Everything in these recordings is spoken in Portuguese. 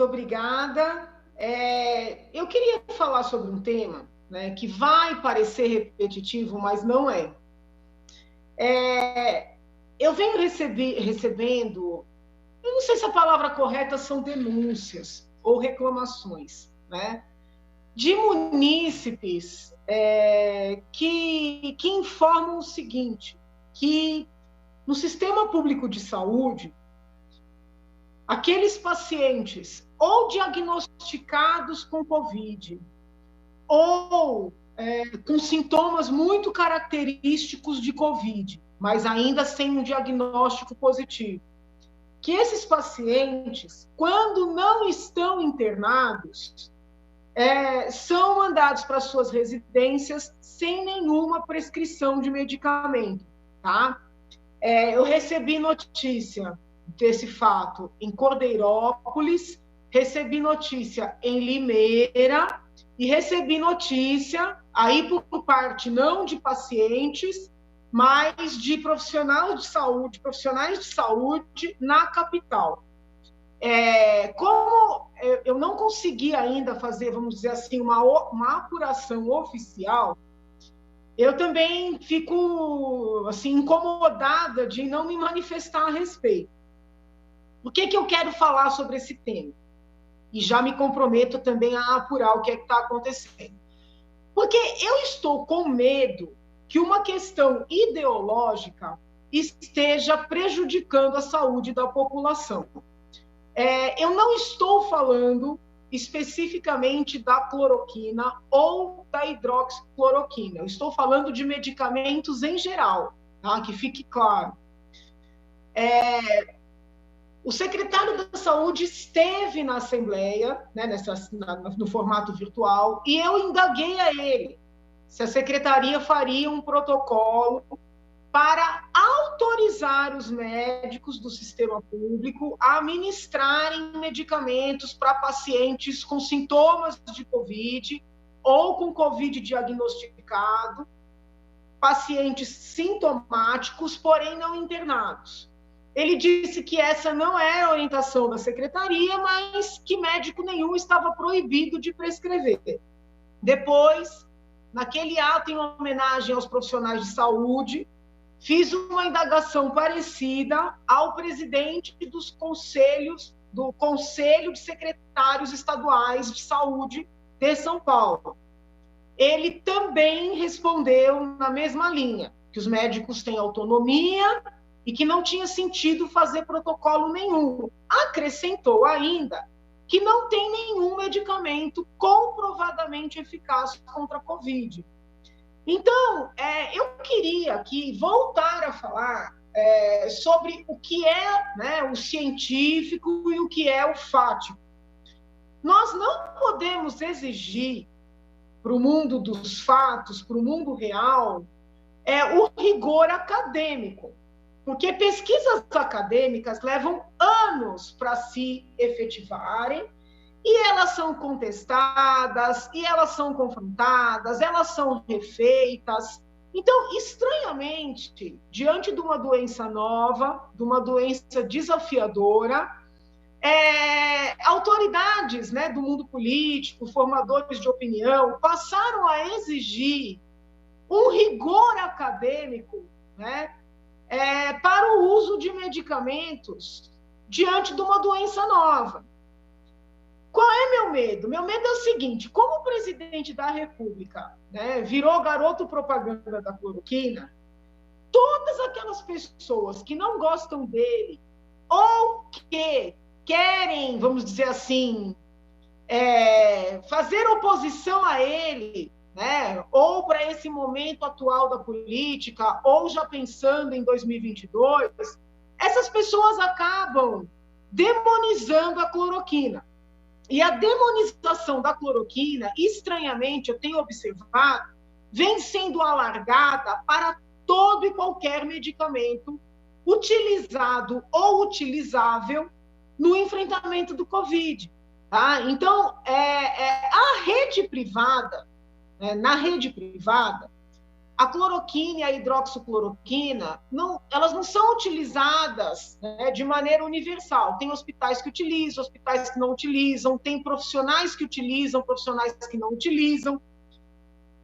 obrigada. Eu queria falar sobre um tema, né, que vai parecer repetitivo, mas não é. Eu venho recebendo, eu não sei se a palavra correta são denúncias ou reclamações, né, de munícipes que informam o seguinte, que no sistema público de saúde, aqueles pacientes ou diagnosticados com Covid ou com sintomas muito característicos de Covid, mas ainda sem um diagnóstico positivo, que esses pacientes, quando não estão internados, são mandados para suas residências sem nenhuma prescrição de medicamento, tá? Eu recebi notícia desse fato em Cordeirópolis, recebi notícia em Limeira e recebi notícia aí por parte não de pacientes, mas de profissionais de saúde na capital. Como eu não consegui ainda fazer, vamos dizer assim, uma apuração oficial, eu também fico assim, incomodada de não me manifestar a respeito. Por que eu quero falar sobre esse tema? E já me comprometo também a apurar o que está acontecendo. Porque eu estou com medo que uma questão ideológica esteja prejudicando a saúde da população. Eu não estou falando especificamente da cloroquina ou da hidroxicloroquina. Eu estou falando de medicamentos em geral, tá? Que fique claro. O secretário da Saúde esteve na Assembleia, né, no formato virtual, e eu indaguei a ele se a Secretaria faria um protocolo para autorizar os médicos do sistema público a ministrarem medicamentos para pacientes com sintomas de Covid ou com Covid diagnosticado, pacientes sintomáticos, porém não internados. Ele disse que essa não é a orientação da secretaria, mas que médico nenhum estava proibido de prescrever. Depois, naquele ato em homenagem aos profissionais de saúde, fiz uma indagação parecida ao presidente do Conselho de Secretários Estaduais de Saúde de São Paulo. Ele também respondeu na mesma linha, que os médicos têm autonomia e que não tinha sentido fazer protocolo nenhum. Acrescentou ainda que não tem nenhum medicamento comprovadamente eficaz contra a Covid. Então, eu queria aqui voltar a falar sobre o que é, né, o científico e o que é o fático. Nós não podemos exigir para o mundo dos fatos, para o mundo real, o rigor acadêmico, porque pesquisas acadêmicas levam anos para se efetivarem, e elas são contestadas, e elas são confrontadas, elas são refeitas. Então, estranhamente, diante de uma doença nova, de uma doença desafiadora, autoridades, né, do mundo político, formadores de opinião, passaram a exigir um rigor acadêmico, né, para o uso de medicamentos diante de uma doença nova. Qual é meu medo? Meu medo é o seguinte: como o presidente da República, né, virou garoto propaganda da cloroquina, todas aquelas pessoas que não gostam dele ou que querem, vamos dizer assim, fazer oposição a ele, né, ou para esse momento atual da política, ou já pensando em 2022, essas pessoas acabam demonizando a cloroquina. E a demonização da cloroquina, estranhamente, eu tenho observado, vem sendo alargada para todo e qualquer medicamento utilizado ou utilizável no enfrentamento do Covid. Tá? Então, a rede privada, na rede privada, a cloroquina e a hidroxicloroquina, elas não são utilizadas, né, de maneira universal. Tem hospitais que utilizam, hospitais que não utilizam, tem profissionais que utilizam, profissionais que não utilizam.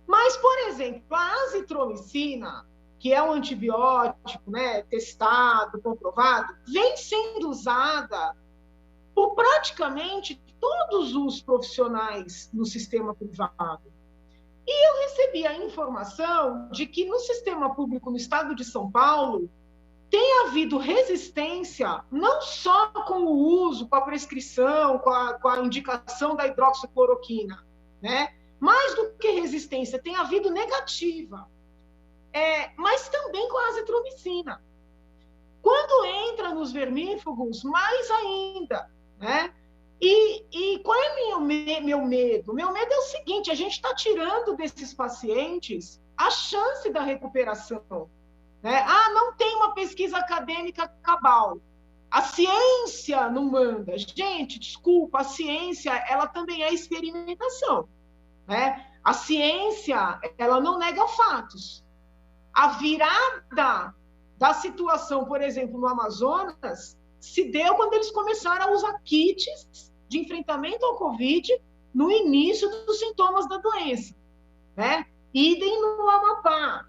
Mas, por exemplo, a azitromicina, que é um antibiótico, né, testado, comprovado, vem sendo usada por praticamente todos os profissionais no sistema privado. E eu recebi a informação de que no sistema público no estado de São Paulo tem havido resistência não só com o uso, com a prescrição, com a indicação da hidroxicloroquina, né? Mais do que resistência, tem havido negativa, mas também com a azitromicina. Quando entra nos vermífugos, mais ainda, né? E qual é meu medo? Meu medo é o seguinte: a gente está tirando desses pacientes a chance da recuperação, né? Não tem uma pesquisa acadêmica cabal. A ciência não manda. Gente, desculpa, a ciência, ela também é experimentação, né? A ciência, ela não nega fatos. A virada da situação, por exemplo, no Amazonas, se deu quando eles começaram a usar kits de enfrentamento ao Covid no início dos sintomas da doença, né? Idem no Amapá,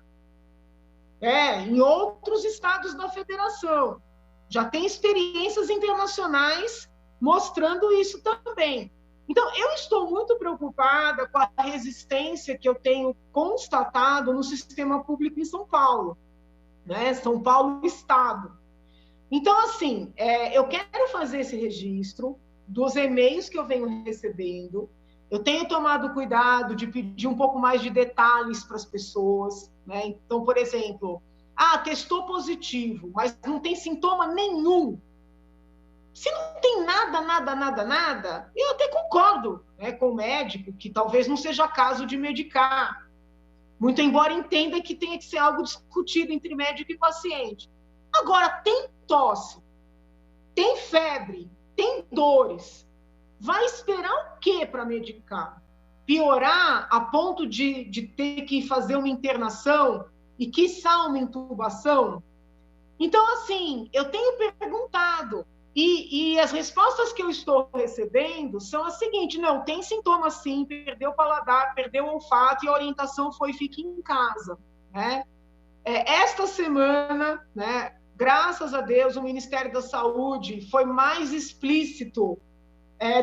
em outros estados da federação. Já tem experiências internacionais mostrando isso também. Então, eu estou muito preocupada com a resistência que eu tenho constatado no sistema público em São Paulo, né? São Paulo, Estado. Então, assim, eu quero fazer esse registro dos e-mails que eu venho recebendo. Eu tenho tomado cuidado de pedir um pouco mais de detalhes para as pessoas, né? Então, por exemplo, testou positivo, mas não tem sintoma nenhum. Se não tem nada, eu até concordo, né, com o médico que talvez não seja caso de medicar. Muito embora entenda que tenha que ser algo discutido entre médico e paciente. Agora, tem tosse, tem febre, tem dores. Vai esperar o quê para medicar? Piorar a ponto de ter que fazer uma internação e, quiçá, uma intubação? Então, assim, eu tenho perguntado e as respostas que eu estou recebendo são as seguintes: não, tem sintoma sim, perdeu o paladar, perdeu o olfato e a orientação foi fique em casa, né? Esta semana, né, graças a Deus, o Ministério da Saúde foi mais explícito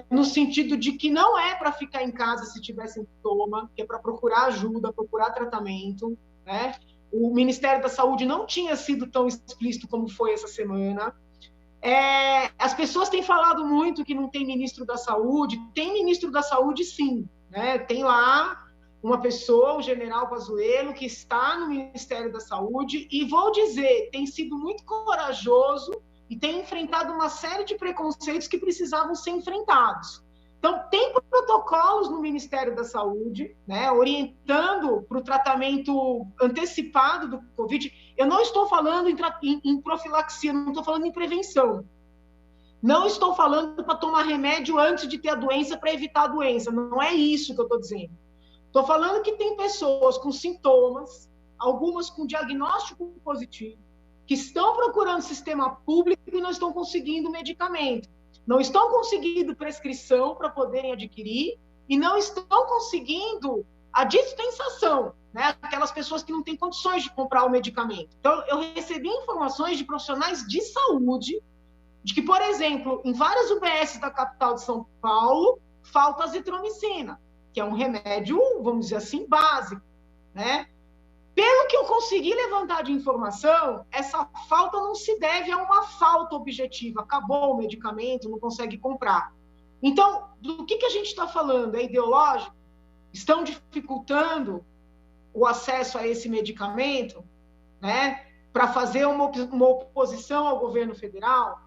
no sentido de que não é para ficar em casa se tiver sintoma, que é para procurar ajuda, procurar tratamento, né? O Ministério da Saúde não tinha sido tão explícito como foi essa semana. As pessoas têm falado muito que não tem ministro da Saúde. Tem ministro da Saúde, sim, né? Tem lá uma pessoa, o general Pazuello, que está no Ministério da Saúde, e vou dizer, tem sido muito corajoso e tem enfrentado uma série de preconceitos que precisavam ser enfrentados. Então, tem protocolos no Ministério da Saúde, né, orientando para o tratamento antecipado do Covid. Eu não estou falando em profilaxia, não estou falando em prevenção. Não estou falando para tomar remédio antes de ter a doença para evitar a doença. Não é isso que eu estou dizendo. Estou falando que tem pessoas com sintomas, algumas com diagnóstico positivo, que estão procurando sistema público e não estão conseguindo medicamento. Não estão conseguindo prescrição para poderem adquirir e não estão conseguindo a dispensação, né? Aquelas pessoas que não têm condições de comprar o medicamento. Então, eu recebi informações de profissionais de saúde de que, por exemplo, em várias UBS da capital de São Paulo, falta azitromicina, que é um remédio, vamos dizer assim, básico, né? Pelo que eu consegui levantar de informação, essa falta não se deve a uma falta objetiva. Acabou o medicamento, não consegue comprar. Então, do que a gente está falando? É ideológico? Estão dificultando o acesso a esse medicamento, né, para fazer uma oposição ao governo federal?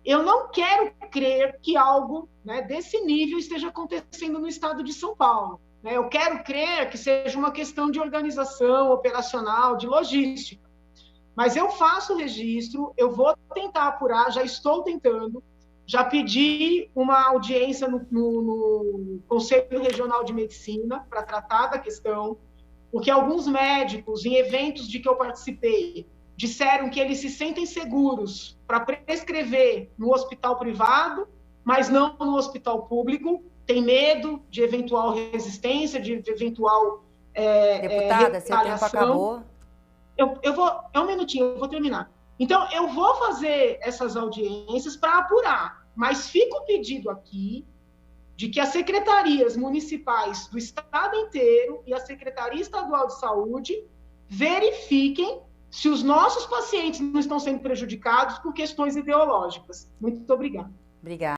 Eu não quero crer que algo, né, desse nível esteja acontecendo no estado de São Paulo. Eu quero crer que seja uma questão de organização operacional, de logística. Mas eu faço o registro, eu vou tentar apurar, já estou tentando, já pedi uma audiência no Conselho Regional de Medicina para tratar da questão. porque alguns médicos, em eventos de que eu participei, disseram que eles se sentem seguros para prescrever no hospital privado, mas não no hospital público, tem medo de eventual resistência, de eventual Deputada, seu tempo retaliação. acabou. Eu vou, um minutinho, eu vou terminar. Então, eu vou fazer essas audiências para apurar, mas fica o pedido aqui de que as secretarias municipais do estado inteiro e a Secretaria Estadual de Saúde verifiquem se os nossos pacientes não estão sendo prejudicados por questões ideológicas. Muito obrigada. Obrigada.